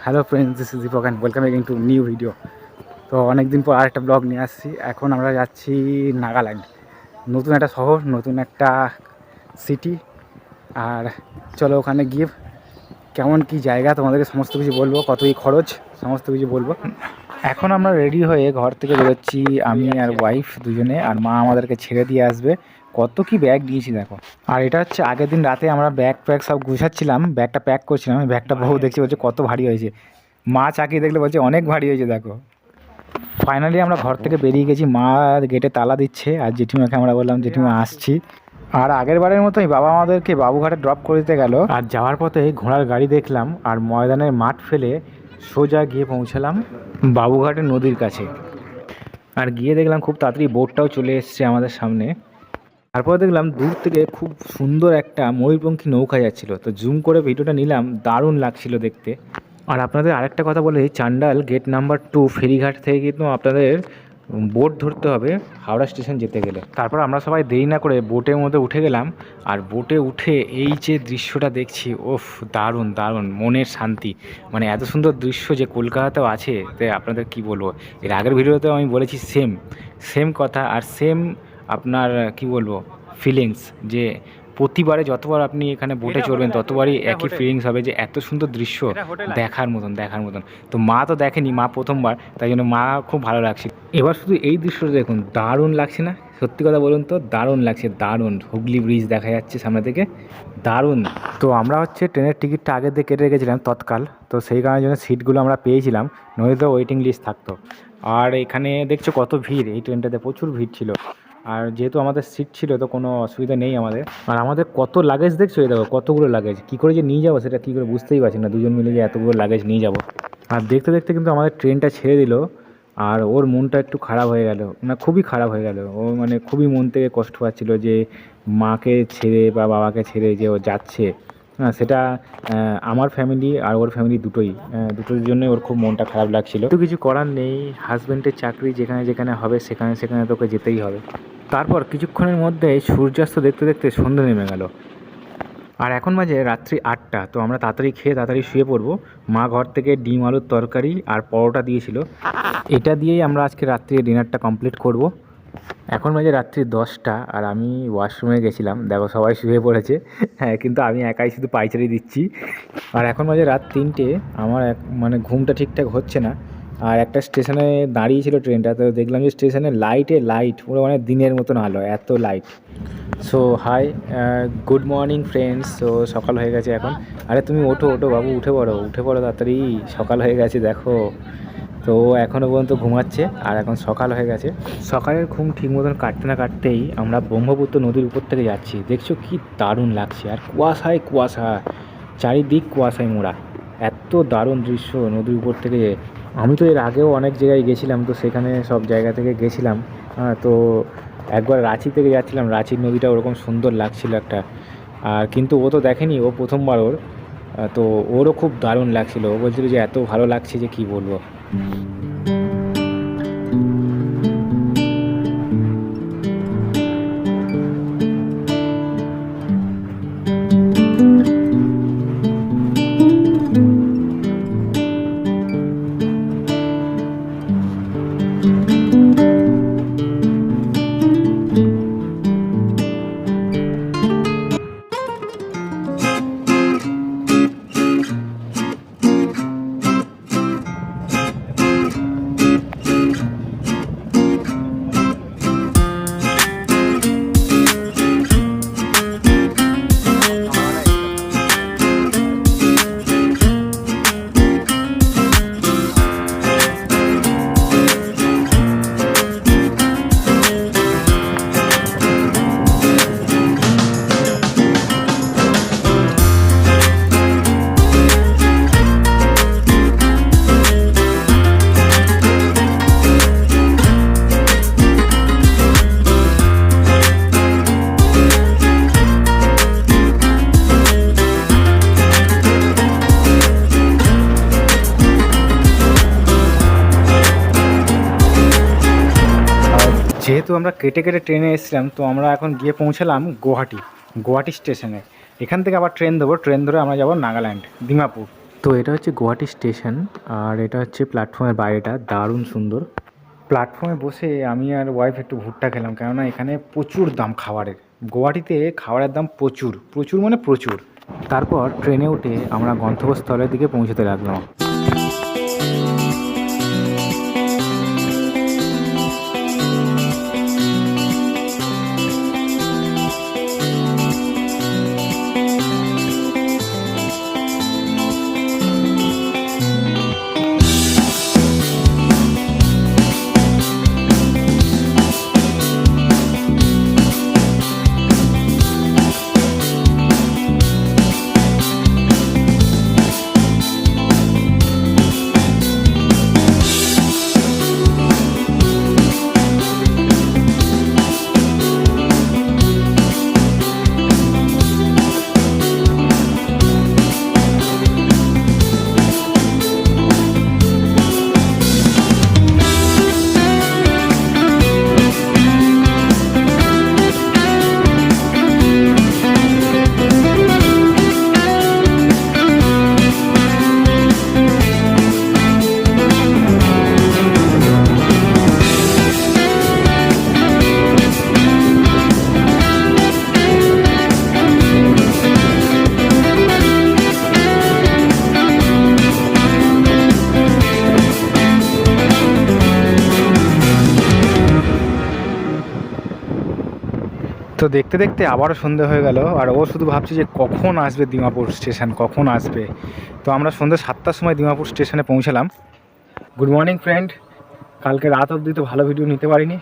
Hello friends, this is Deepak and welcome again to new video. তো অনেক দিন পর আরেকটা ব্লগ নিয়ে আসছি। এখন আমরা যাচ্ছি নাগাল্যান্ড, নতুন একটা শহর, নতুন একটা সিটি। আর চলো ওখানে গিয়ে কেমন কি জায়গা তোমাদেরকে সমস্ত কিছু বলবো, কত কি খরচ সমস্ত কিছু বলবো। এখন আমরা রেডি হয়ে ঘর থেকে বেরোচ্ছি, আমি আর ওয়াইফ দুজনে, আর মা আমাদেরকে ছেড়ে দিয়ে আসবে। কত কি ব্যাগ দিয়েছি দেখো। আর এটা হচ্ছে আগের দিন রাতে আমরা ব্যাগ প্যাক সব গুছাচ্ছিলাম, ব্যাগটা প্যাক করছিলাম। ব্যাগটা বহু দেখছি বলছে কত ভারী হয়েছে, মা চাকিয়ে দেখলে বলছে অনেক ভারী হয়েছে দেখো। ফাইনালি আমরা ঘর থেকে বেরিয়ে গেছি, মা গেটে তালা দিচ্ছে আর জেঠিমাকে আমরা বললাম জেঠিমা আসছি। আর আগের বারের মতোই বাবা আমাদেরকে বাবুঘাটে ড্রপ করে দিতে গেল। আর যাওয়ার পথে ঘোড়ার গাড়ি দেখলাম আর ময়দানের মাঠ ফেলে সোজা গিয়ে পৌঁছালাম বাবুঘাটের নদীর কাছে। আর গিয়ে দেখলাম খুব তাড়াতাড়ি বোটটাও চলে এসছে আমাদের সামনে। তারপর দেখলাম দূর থেকে খুব সুন্দর একটা ময়ূরপঙ্খী নৌকা যাচ্ছিল, তো জুম করে ভিডিওটা নিলাম, দারুণ লাগছিল দেখতে। আর আপনাদের আরেকটা কথা বলে, চান্ডাল গেট নাম্বার 2 ফেরিঘাট থেকে কিন্তু আপনাদের বোট ধরতে হবে হাওড়া স্টেশন যেতে গেলে। তারপর আমরা সবাই দেরি না করে বোটের মধ্যে উঠে গেলাম। আর বোটে উঠে এই যে দৃশ্যটা দেখছি, ওফ দারুণ দারুণ, মনের শান্তি। মানে এত সুন্দর দৃশ্য যে কলকাতাতেও আছে, তাই আপনাদের কি বলবো। এর আগের ভিডিওতেও আমি বলেছি সেম সেম কথা, আর সেম আপনার কি বলবো ফিলিংস, যে প্রতিবারে যতবার আপনি এখানে বোটে চড়বেন ততবারই একই ফিলিংস হবে যে এত সুন্দর দৃশ্য দেখার মতন। তো মা তো দেখেনি, মা প্রথমবার, তাই জন্য মা খুব ভালো লাগছে। এবার শুধু এই দৃশ্যটা দেখুন, দারুণ লাগছে না? সত্যি কথা বলুন তো, দারুণ লাগছে, দারুণ। হুগলি ব্রিজ দেখা যাচ্ছে সামনে থেকে, দারুণ। তো আমরা হচ্ছে ট্রেনের টিকিটটা আগে দিয়ে কেটে রেখেছিলাম তৎকাল, তো সেই কারণের জন্য সিটগুলো আমরা পেয়েছিলাম, নয়তো ওয়েটিং লিস্ট থাকতো। আর এখানে দেখছো কত ভিড়, এই ট্রেনটাতে প্রচুর ভিড় ছিল। আর যেহেতু আমাদের সিট ছিল তো কোনো অসুবিধা নেই আমাদের। আর আমাদের কত লাগেজ দেখছো, এই দেখো কতগুলো লাগেজ, কী করে যে নিয়ে যাবো সেটা কী করে বুঝতেই পারছি না, দুজন মিলে যে এতগুলো লাগেজ নিয়ে যাবো। আর দেখতে দেখতে কিন্তু আমাদের ট্রেনটা ছেড়ে দিল, আর ওর মনটা একটু খারাপ হয়ে গেল, না খুবই খারাপ হয়ে গেল। ও মানে খুবই মন থেকে কষ্ট পাচ্ছিল যে মাকে ছেড়ে বা বাবাকে ছেড়ে যে ও যাচ্ছে। হ্যাঁ, সেটা আমার ফ্যামিলি আর ওর ফ্যামিলি দুটোর জন্যই ওর খুব মনটা খারাপ লাগছিল। তো কিছু করার নেই, হাজব্যান্ডের চাকরি যেখানে যেখানে হবে সেখানে সেখানে তোকে যেতেই হবে। তারপর কিছুক্ষণের মধ্যে সূর্যাস্ত দেখতে দেখতে সন্ধ্যে নেমে গেল। আর এখন বাজে রাত্রি 8টা, তো আমরা তাড়াতাড়ি খেয়ে তাড়াতাড়ি শুয়ে পড়বো। মা ঘর থেকে ডিম আলুর তরকারি আর পরোটা দিয়েছিল, এটা দিয়েই আমরা আজকে রাত্রির ডিনারটা কমপ্লিট করব। এখন বাজে রাত্রি 10টা আর আমি ওয়াশরুমে গেছিলাম, দেখো সবাই শুয়ে পড়েছে। হ্যাঁ, কিন্তু আমি একাই শুধু পায়চারি দিচ্ছি। আর এখন বাজে রাত 3টে, আমার মানে ঘুমটা ঠিকঠাক হচ্ছে না। আর একটা স্টেশনে দাঁড়িয়েছিল ট্রেনটা, তো দেখলাম যে স্টেশনে লাইট পুরো মানে দিনের মতন আলো, এত light. So hi, good morning friends. তো সকাল হয়ে গেছে এখন। আরে তুমি ওঠো বাবু, উঠে পড়ো তাড়াতাড়ি, সকাল হয়ে গেছে দেখো। তো এখনও পর্যন্ত ঘুমাচ্ছে, আর এখন সকাল হয়ে গেছে। সকালের ঘুম ঠিক মতন কাটতে না কাটতেই আমরা ব্রহ্মপুত্র নদীর উপর থেকে যাচ্ছি, দেখছো কি দারুণ লাগছে। আর কুয়াশা, চারিদিক কুয়াশায় মোড়া, এত দারুণ দৃশ্য নদীর উপর থেকে। আমি তো এর আগেও অনেক জায়গায় গেছিলাম, তো সেখানে সব জায়গা থেকে গেছিলাম। তো একবার রাঁচি থেকে যাচ্ছিলাম, রাঁচির নদীটা ওরকম সুন্দর লাগছিল একটা। আর কিন্তু ও তো দেখেনি, ও প্রথমবার ওর, তো ওরও খুব দারুণ লাগছিল। ও বলছিল যে এত ভালো লাগছে যে কি বলবো। যেহেতু আমরা কেটে ট্রেনে এসেছিলাম, তো আমরা এখন গিয়ে পৌঁছালাম গুয়াহাটি স্টেশনে। এখান থেকে আবার ট্রেন ধরে আমরা যাব নাগাল্যান্ড, ডিমাপুর। তো এটা হচ্ছে গুয়াহাটি স্টেশন, আর এটা হচ্ছে প্ল্যাটফর্মের বাইরেটা, দারুণ সুন্দর। প্ল্যাটফর্মে বসে আমি আর ওয়াইফ একটু ভুট্টা খেলাম, কেননা এখানে প্রচুর দাম খাবারের। গুয়াহাটিতে খাবারের দাম প্রচুর প্রচুর মানে প্রচুর। তারপর ট্রেনে উঠে আমরা গন্তব্যস্থলের দিকে পৌঁছতে লাগলাম। তো দেখতে দেখতে আবারও সন্ধে হয়ে গেল, আর ও শুধু ভাবছে যে কখন আসবে দিমাপুর স্টেশন, কখন আসবে। তো আমরা সন্ধ্যে 7টার সময় দিমাপুর স্টেশনে পৌঁছালাম। Good morning friend. কালকে রাত অবধি তো ভালো ভিডিও নিতে পারিনি,